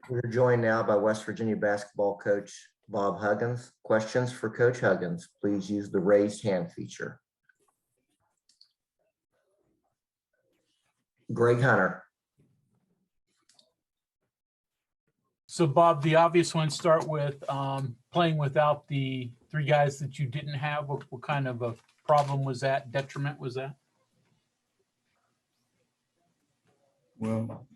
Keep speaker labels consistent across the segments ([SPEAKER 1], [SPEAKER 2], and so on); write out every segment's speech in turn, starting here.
[SPEAKER 1] We're joined now by West Virginia basketball coach Bob Huggins. Questions for Coach Huggins, please use the raised hand feature. Greg Hunter.
[SPEAKER 2] So Bob, the obvious ones start with playing without the three guys that you didn't have. What kind of a problem was that? Detriment was that?
[SPEAKER 3] Well,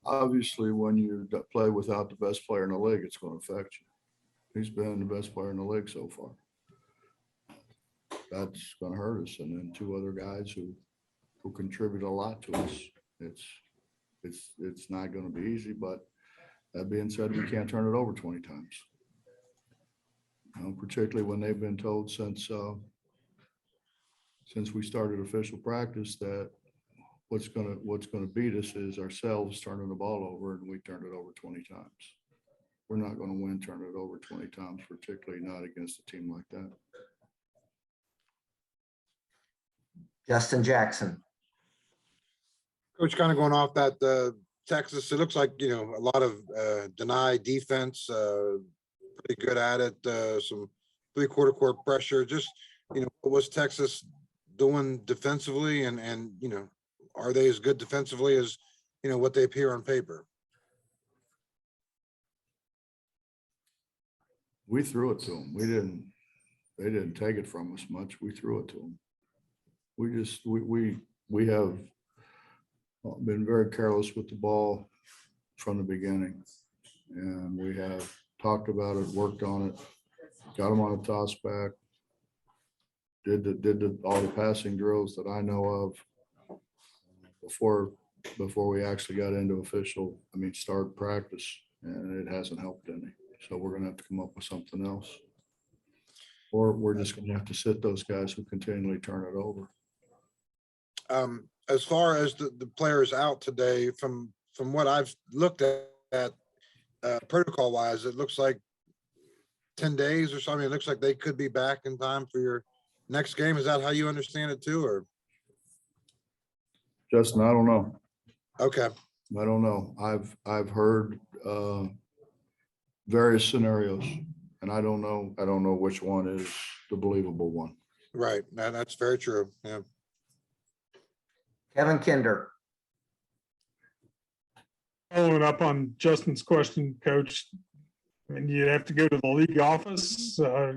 [SPEAKER 3] obviously, when you play without the best player in the league, it's going to affect you. He's been the best player in the league so far. That's going to hurt us. And then two other guys who contribute a lot to us. It's not going to be easy, but that being said, we can't turn it over 20 times. Particularly when they've been told since we started official practice that what's going to beat us is ourselves turning the ball over, and we turned it over 20 times. We're not going to win turning it over 20 times, particularly not against a team like that.
[SPEAKER 1] Justin Jackson.
[SPEAKER 4] Coach, kind of going off that Texas, it looks like, a lot of deny defense, pretty good at it, some three-quarter court pressure. Just, what was Texas doing defensively, and are they as good defensively as, what they appear on paper?
[SPEAKER 3] We threw it to them. They didn't take it from us much. We threw it to them. We have been very careless with the ball from the beginning, and we have talked about it, worked on it, got them on a toss back, did all the passing drills that I know of before we actually got into start practice, and it hasn't helped any. So we're going to have to come up with something else, or we're just going to have to sit those guys who continually turn it over.
[SPEAKER 4] As far as the players out today, from what I've looked at protocol wise, it looks like 10 days or something. It looks like they could be back in time for your next game. Is that how you understand it too, or?
[SPEAKER 3] Justin, I don't know.
[SPEAKER 4] Okay.
[SPEAKER 3] I don't know. I've heard various scenarios, and I don't know which one is the believable one.
[SPEAKER 4] Right. That's very true. Yeah.
[SPEAKER 1] Kevin Kinder.
[SPEAKER 5] Following up on Justin's question, Coach, you have to go to the league office, go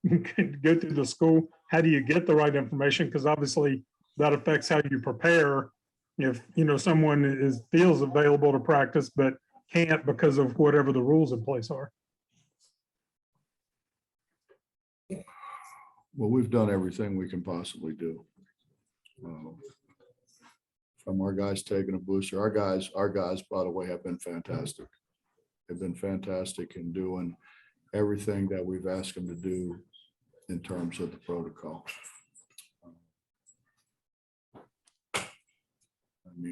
[SPEAKER 5] through the school. How do you get the right information? Because obviously that affects how you prepare. If someone feels available to practice but can't because of whatever the rules in place are.
[SPEAKER 3] Well, we've done everything we can possibly do. From our guys taking a booster, our guys, by the way, have been fantastic. They've been fantastic in doing everything that we've asked them to do in terms of the protocol.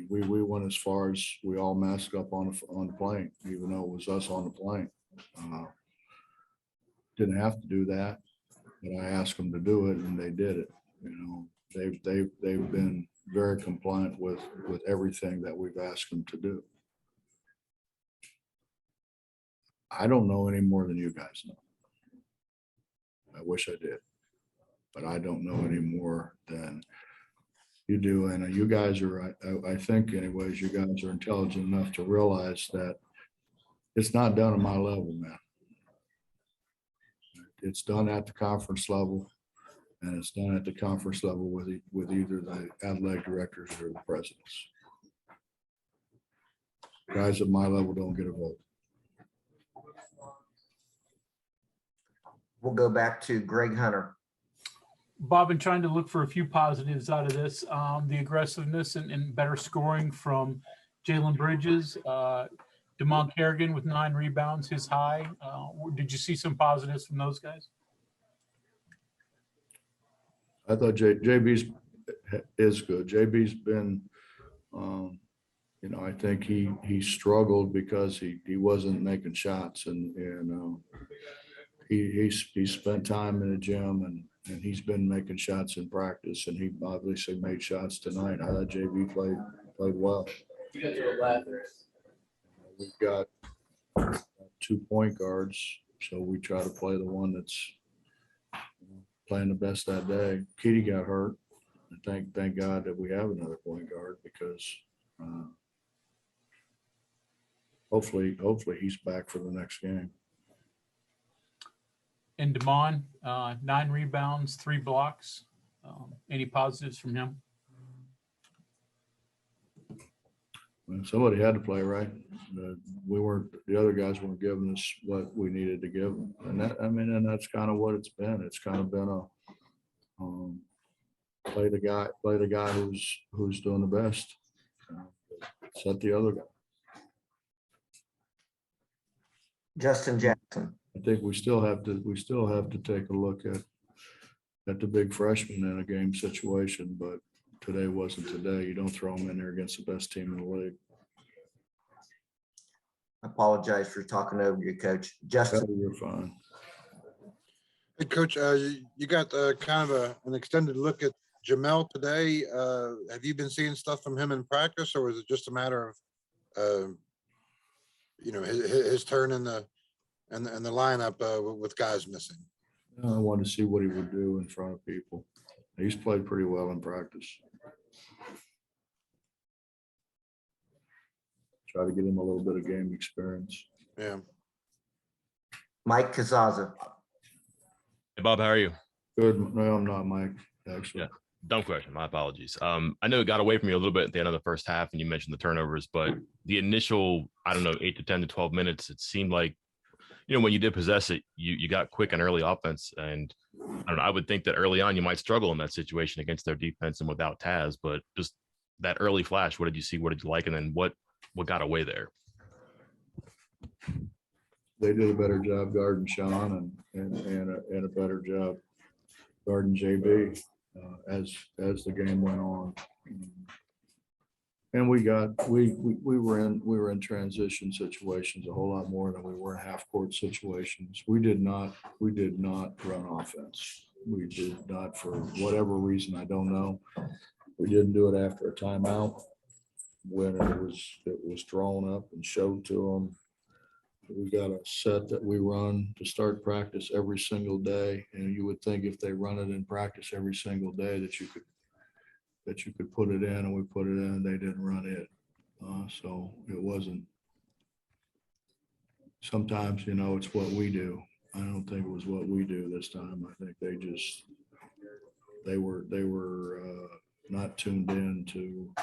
[SPEAKER 3] We went as far as we all masked up on the plane, even though it was us on the plane. Didn't have to do that, but I asked them to do it, and they did it. They've been very compliant with everything that we've asked them to do. I don't know any more than you guys know. I wish I did, but I don't know any more than you do. And you guys are, I think anyways, you guys are intelligent enough to realize that it's not done at my level, man. It's done at the conference level. And it's done at the conference level with either the athletic directors or the presidents. Guys at my level don't get a vote.
[SPEAKER 1] We'll go back to Greg Hunter.
[SPEAKER 2] Bob, been trying to look for a few positives out of this. The aggressiveness and better scoring from Jalen Bridges, DeMont Kerrigan with 9 rebounds, his high. Did you see some positives from those guys?
[SPEAKER 3] I thought JB's is good. JB's been, I think he struggled because he wasn't making shots, and he spent time in the gym and he's been making shots in practice, and he obviously made shots tonight. I thought JB played well. we've got 2 point guards, so we try to play the one that's playing the best that day. Keaty got hurt. And thank God that we have another point guard because hopefully he's back for the next game.
[SPEAKER 2] And Damon, 9 rebounds, 3 blocks. Any positives from him?
[SPEAKER 3] Well, somebody had to play, right? The other guys weren't giving us what we needed to give them. And that's kind of what it's been. It's kind of been a play the guy who's doing the best. Set the other guy.
[SPEAKER 1] Justin Jackson.
[SPEAKER 3] I think we still have to take a look at the big freshman in a game situation, but today wasn't today. You don't throw them in there against the best team in the league.
[SPEAKER 1] I apologize for talking over you, Coach. Justin.
[SPEAKER 3] You're fine.
[SPEAKER 4] Hey, Coach, you got kind of an extended look at Jamel today. Have you been seeing stuff from him in practice, or was it just a matter of, his turn in the lineup with guys missing?
[SPEAKER 3] I wanted to see what he would do in front of people. He's played pretty well in practice. Try to get him a little bit of game experience.
[SPEAKER 4] Yeah.
[SPEAKER 1] Mike Kazaza.
[SPEAKER 6] Hey, Bob, how are you?
[SPEAKER 3] Good. No, I'm not, Mike, actually.
[SPEAKER 6] Yeah. Dumb question. My apologies. I know it got away from you a little bit at the end of the first half, and you mentioned the turnovers, but the initial, 8 to 10 to 12 minutes, it seemed like, when you did possess it, you got quick and early offense. And I would think that early on you might struggle in that situation against their defense and without Taz, but just that early flash, what did you see? What did you like? And then what got away there?
[SPEAKER 3] They did a better job guarding Sean and a better job guarding JB as the game went on. And we were in transition situations a whole lot more than we were in half court situations. We did not run offense. We did not, for whatever reason, I don't know. We didn't do it after a timeout when it was drawn up and showed to them. We got a set that we run to start practice every single day, and you would think if they run it in practice every single day that you could put it in, and we put it in, and they didn't run it. So it wasn't. Sometimes, it's what we do. I don't think it was what we do this time. I think they were not tuned in to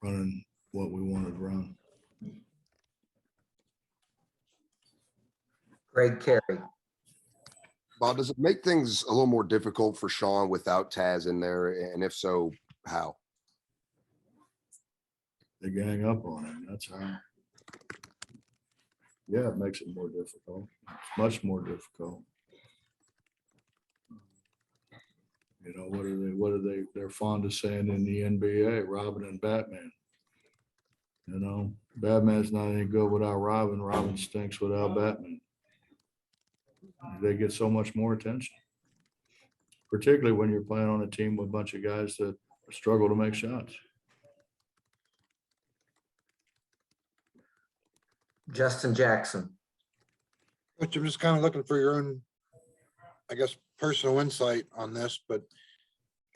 [SPEAKER 3] running what we wanted to run.
[SPEAKER 1] Greg Carey.
[SPEAKER 7] Bob, does it make things a little more difficult for Sean without Taz in there? And if so, how?
[SPEAKER 3] They gang up on him. That's how. Yeah, it makes it more difficult. It's much more difficult. What are they? They're fond of saying in the NBA, Robin and Batman. Batman's not any good without Robin. Robin stinks without Batman. They get so much more attention, particularly when you're playing on a team with a bunch of guys that struggle to make shots.
[SPEAKER 1] Justin Jackson.
[SPEAKER 4] Which I'm just kind of looking for your own, personal insight on this, but,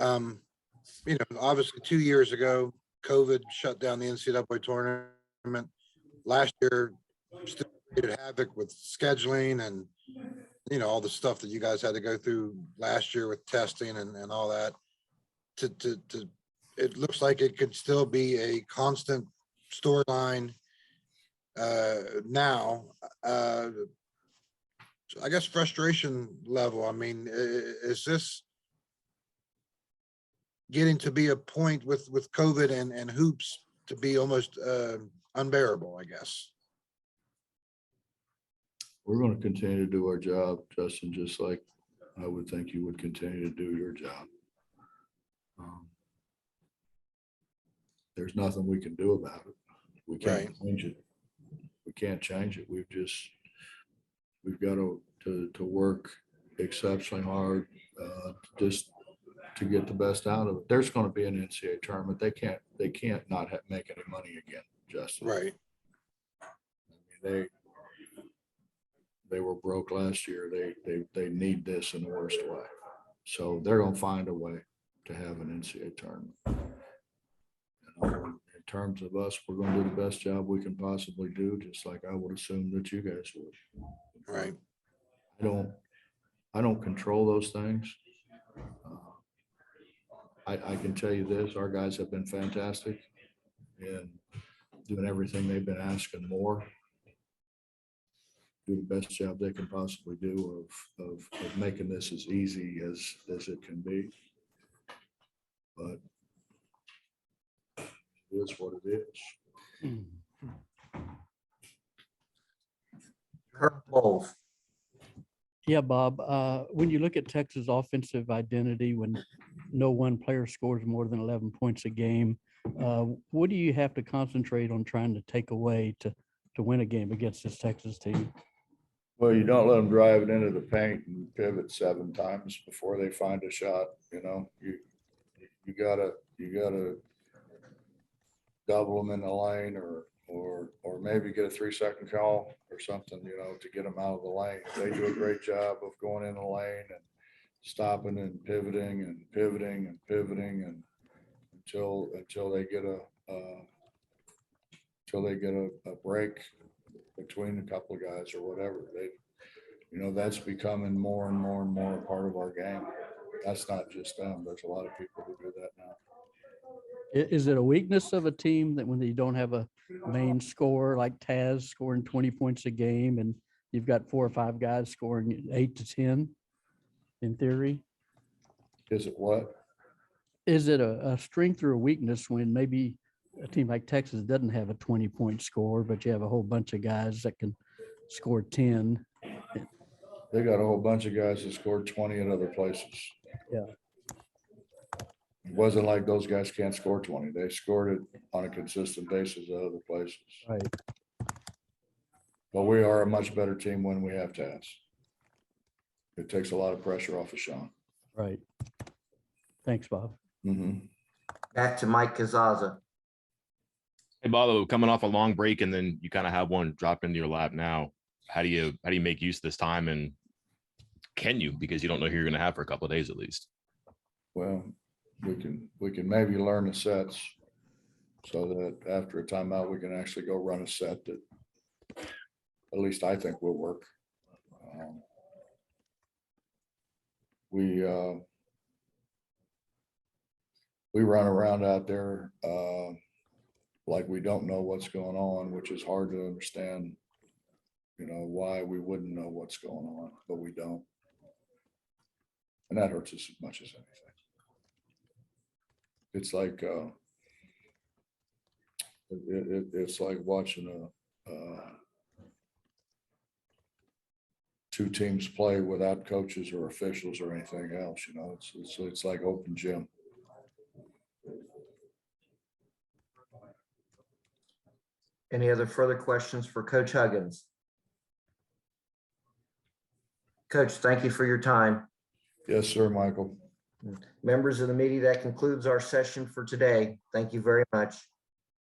[SPEAKER 4] obviously 2 years ago, COVID shut down the NCAA tournament. Last year, still created havoc with scheduling and, all the stuff that you guys had to go through last year with testing and all that. It looks like it could still be a constant storyline now. Frustration level. Is this getting to be a point with COVID and hoops to be almost unbearable, I guess?
[SPEAKER 3] We're going to continue to do our job, Justin, just like I would think you would continue to do your job. There's nothing we can do about it. We can't change it. We can't change it. We've got to work exceptionally hard just to get the best out of it. There's going to be an NCAA tournament. They can't not make any money again, Justin.
[SPEAKER 4] Right.
[SPEAKER 3] they were broke last year. They need this in the worst way. So they're gonna find a way to have an NCAA tournament. In terms of us, we're gonna do the best job we can possibly do, just like I would assume that you guys would.
[SPEAKER 4] Right.
[SPEAKER 3] I don't control those things. I can tell you this, our guys have been fantastic in doing everything they've been asking more. Do the best job they can possibly do of making this as easy as it can be. But it is what it is.
[SPEAKER 1] Kurt Bowles.
[SPEAKER 8] Yeah, Bob, when you look at Texas' offensive identity, when no one player scores more than 11 points a game, what do you have to concentrate on trying to take away to win a game against this Texas team?
[SPEAKER 3] Well, you don't let them drive it into the paint and pivot 7 times before they find a shot. You know, you gotta double them in the lane or maybe get a 3-second call or something, you know, to get them out of the lane. They do a great job of going in the lane and stopping and pivoting and until they get a break between a couple of guys or whatever. That's becoming more and more and more a part of our game. That's not just them. There's a lot of people who do that now.
[SPEAKER 8] Is it a weakness of a team that when you don't have a main scorer like Taz scoring 20 points a game and you've got 4 or 5 guys scoring 8 to 10 in theory?
[SPEAKER 3] Is it what?
[SPEAKER 8] Is it a strength or a weakness when maybe a team like Texas doesn't have a 20-point score, but you have a whole bunch of guys that can score 10?
[SPEAKER 3] They got a whole bunch of guys that scored 20 in other places.
[SPEAKER 8] Yeah.
[SPEAKER 3] It wasn't like those guys can't score 20. They scored it on a consistent basis at other places.
[SPEAKER 8] Right.
[SPEAKER 3] But we are a much better team when we have Taz. It takes a lot of pressure off of Sean.
[SPEAKER 8] Right. Thanks, Bob.
[SPEAKER 3] Mm-hmm.
[SPEAKER 1] Back to Mike Kazaza.
[SPEAKER 6] Hey, Bob, coming off a long break and then you kind of have one drop into your lap now. How do you make use of this time, and can you, because you don't know who you're going to have for a couple of days at least?
[SPEAKER 3] Well, we can maybe learn the sets so that after a timeout we can actually go run a set that at least I think will work. We run around out there like we don't know what's going on, which is hard to understand, why we wouldn't know what's going on, but we don't. And that hurts us as much as anything. It's like it's like watching two teams play without coaches or officials or anything else. It's like open gym.
[SPEAKER 1] Any other further questions for Coach Huggins? Coach, thank you for your time.
[SPEAKER 3] Yes, sir, Michael.
[SPEAKER 1] Members of the media, that concludes our session for today. Thank you very much.